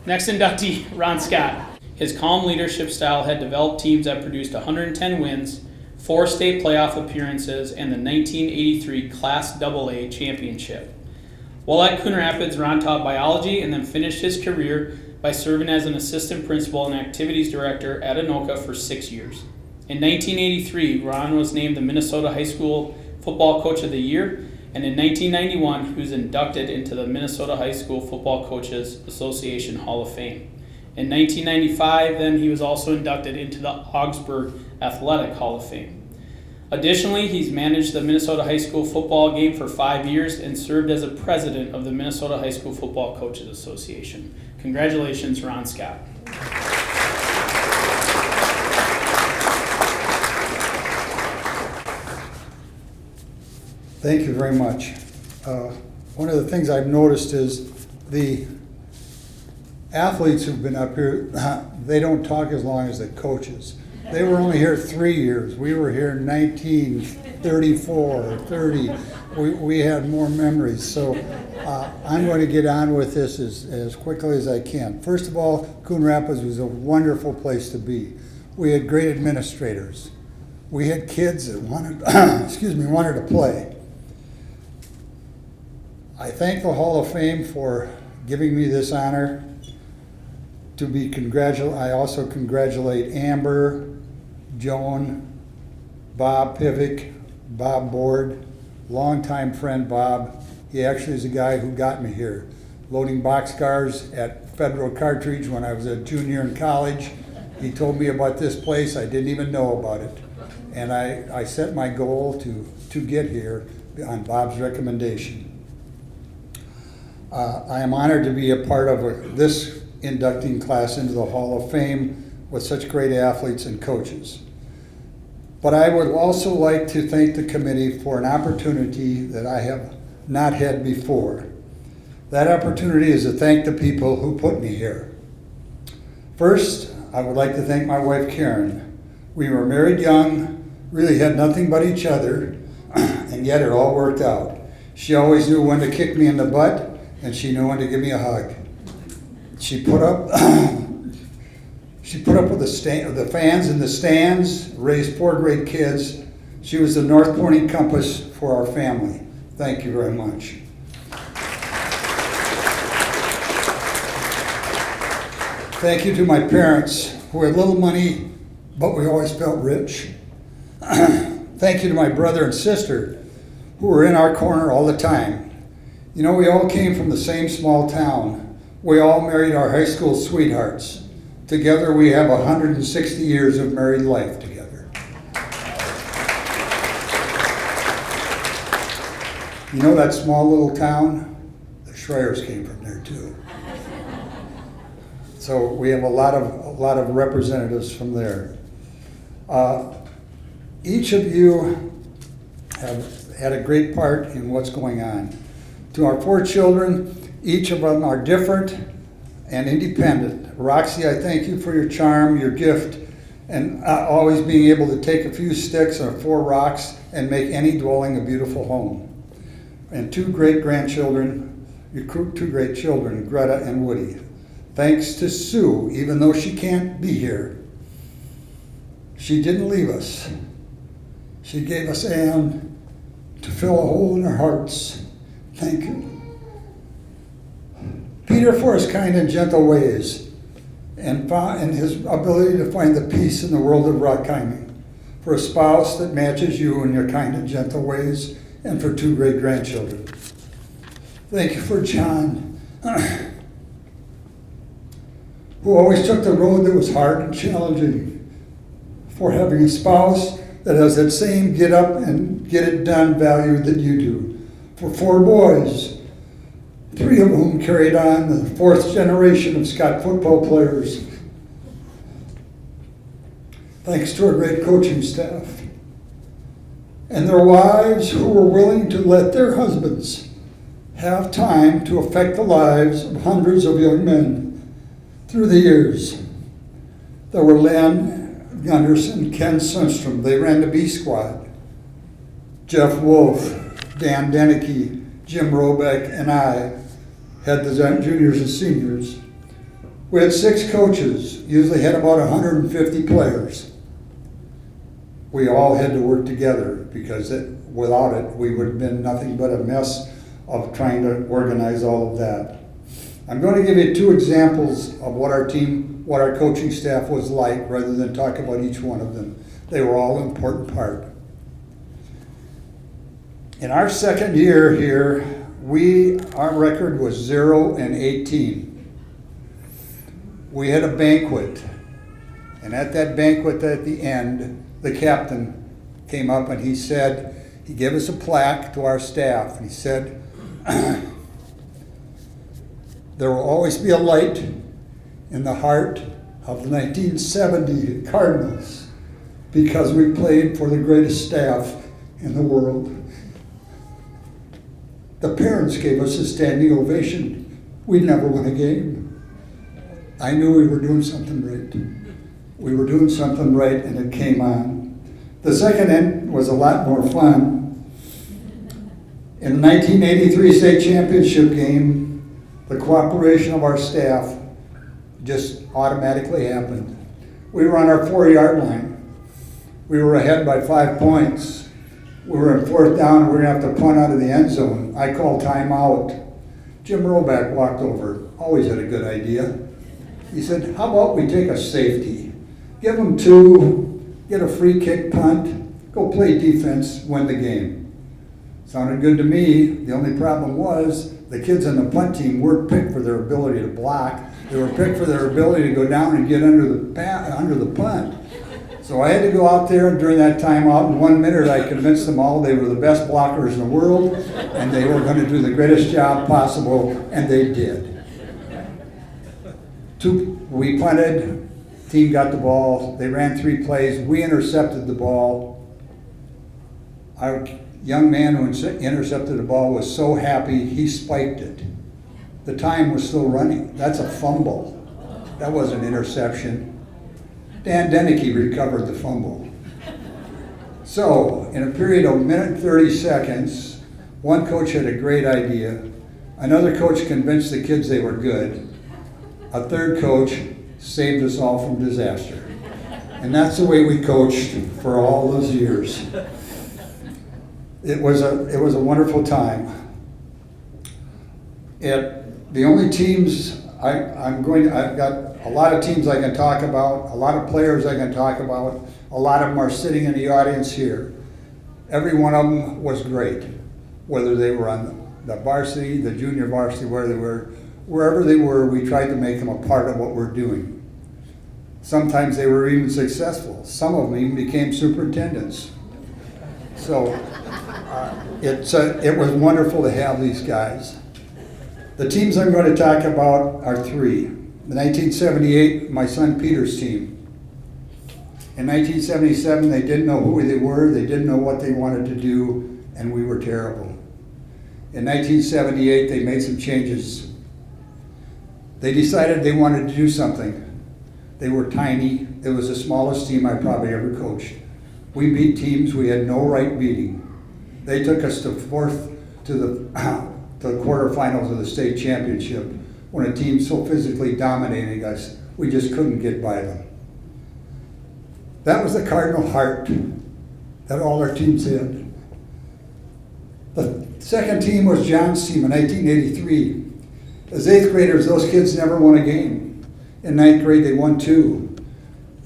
Next inductee, Ron Scott. His calm leadership style had developed teams that produced 110 wins, 4 state playoff appearances, and the 1983 Class AA championship. While at Coon Rapids, Ron taught biology and then finished his career by serving as an assistant principal and activities director at Anoka for 6 years. In 1983, Ron was named the Minnesota High School Football Coach of the Year, and in 1991, he was inducted into the Minnesota High School Football Coaches Association Hall of Fame. In 1995, then, he was also inducted into the Augsburg Athletic Hall of Fame. Additionally, he's managed the Minnesota High School football game for 5 years and served as a president of the Minnesota High School Football Coaches Association. Congratulations, Ron Scott. Thank you very much. One of the things I've noticed is the athletes who've been up here, they don't talk as long as the coaches. They were only here 3 years. We were here in 1934 or 30. We had more memories. So I'm going to get on with this as quickly as I can. First of all, Coon Rapids was a wonderful place to be. We had great administrators. We had kids that wanted, wanted to play. I thank the Hall of Fame for giving me this honor to be congratulated. I also congratulate Amber, Joan, Bob Pivick, Bob Board, longtime friend Bob. He actually is the guy who got me here. Loading boxcars at Federal Cartridge when I was a junior in college. He told me about this place. I didn't even know about it. And I set my goal to get here on Bob's recommendation. I am honored to be a part of this inducting class into the Hall of Fame with such great athletes and coaches. But I would also like to thank the committee for an opportunity that I have not had before. That opportunity is to thank the people who put me here. First, I would like to thank my wife, Karen. We were married young, really had nothing but each other, and yet it all worked out. She always knew when to kick me in the butt, and she knew when to give me a hug. She put up with the fans in the stands, raised 4 great kids. She was the North Pointing compass for our family. Thank you very much. Thank you to my parents, who had little money, but we always felt rich. Thank you to my brother and sister, who were in our corner all the time. You know, we all came from the same small town. We all married our high school sweethearts. Together we have 160 years of married life together. You know that small little town? The Schreiers came from there too. So we have a lot of representatives from there. Each of you have had a great part in what's going on. To our 4 children, each of them are different and independent. Roxy, I thank you for your charm, your gift, and always being able to take a few sticks or 4 rocks and make any dwelling a beautiful home. And 2 great grandchildren, your 2 great children, Greta and Woody. Thanks to Sue, even though she can't be here. She didn't leave us. She gave us Anne to fill a hole in our hearts. Thank you. Peter for his kind and gentle ways and his ability to find the peace in the world of rock climbing. For a spouse that matches you in your kind and gentle ways, and for 2 great grandchildren. Thank you for John, who always took the road that was hard and challenging. For having a spouse that has that same get up and get it done value that you do. For 4 boys, 3 of whom carried on the 4th generation of Scott football players. Thanks to our great coaching staff. And their wives who were willing to let their husbands have time to affect the lives of hundreds of young men through the years. There were Len Gunderson, Ken Sundstrom, they ran the B Squad. Jeff Wolf, Dan Denicky, Jim Robeck, and I had the juniors and seniors. We had 6 coaches, usually had about 150 players. We all had to work together because without it, we would have been nothing but a mess of trying to organize all of that. I'm going to give you 2 examples of what our coaching staff was like, rather than talk about each one of them. They were all an important part. In our second year here, our record was 0-18. We had a banquet, and at that banquet at the end, the captain came up and he gave us a plaque to our staff, and he said, there will always be a light in the heart of the 1970 Cardinals because we played for the greatest staff in the world. The parents gave us a standing ovation. We never won a game. I knew we were doing something right. We were doing something right, and it came on. The second end was a lot more fun. In the 1983 state championship game, the cooperation of our staff just automatically happened. We were on our 4-yard line. We were ahead by 5 points. We were in 4th down, and we were going to have to punt out of the end zone. I called timeout. Jim Roback walked over, always had a good idea. He said, how about we take a safety? Give them 2, get a free kick punt, go play defense, win the game. Sounded good to me. The only problem was the kids on the punt team weren't picked for their ability to block. They were picked for their ability to go down and get under the punt. So I had to go out there, and during that timeout, in 1 minute, I convinced them all they were the best blockers in the world, and they were going to do the greatest job possible, and they did. We punted, team got the ball, they ran 3 plays, we intercepted the ball. Our young man who intercepted the ball was so happy, he spiked it. The time was still running. That's a fumble. That was an interception. Dan Denicky recovered the fumble. So, in a period of 1:30 seconds, one coach had a great idea. Another coach convinced the kids they were good. A third coach saved us all from disaster. And that's the way we coached for all those years. It was a wonderful time. The only teams I've got a lot of teams I can talk about, a lot of players I can talk about. A lot of them are sitting in the audience here. Every one of them was great, whether they were on the varsity, the junior varsity, wherever they were, we tried to make them a part of what we're doing. Sometimes they were even successful. Some of them even became superintendents. So it was wonderful to have these guys. The teams I'm going to talk about are 3. The 1978, my son Peter's team. In 1977, they didn't know who they were, they didn't know what they wanted to do, and we were terrible. In 1978, they made some changes. They decided they wanted to do something. They were tiny. It was the smallest team I probably ever coached. We beat teams we had no right beating. They took us to the quarterfinals of the state championship when a team so physically dominated us, we just couldn't get by them. That was the Cardinal heart that all our teams had. The second team was John's team in 1983. As 8th graders, those kids never won a game. In 9th grade, they won 2.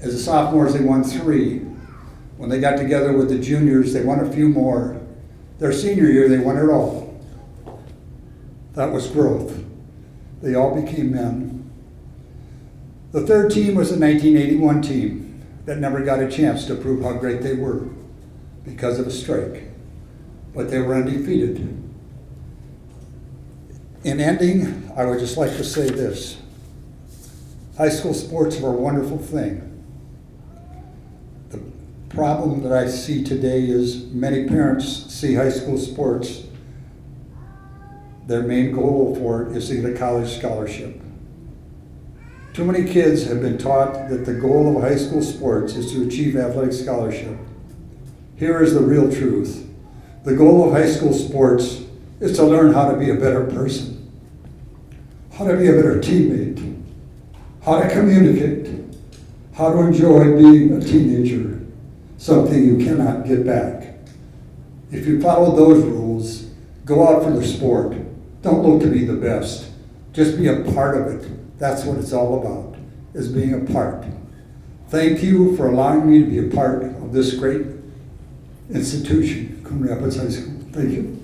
As the sophomores, they won 3. When they got together with the juniors, they won a few more. Their senior year, they won it all. That was growth. They all became men. The third team was the 1981 team that never got a chance to prove how great they were because of a strike, but they were undefeated. In ending, I would just like to say this. High school sports are a wonderful thing. The problem that I see today is many parents see high school sports, their main goal for it is to get a college scholarship. Too many kids have been taught that the goal of high school sports is to achieve athletic scholarship. Here is the real truth. The goal of high school sports is to learn how to be a better person, how to be a better teammate, how to communicate, how to enjoy being a teenager, something you cannot get back. If you follow those rules, go out for the sport. Don't look to be the best. Just be a part of it. That's what it's all about, is being a part. Thank you for allowing me to be a part of this great institution, Coon Rapids High School. Thank you.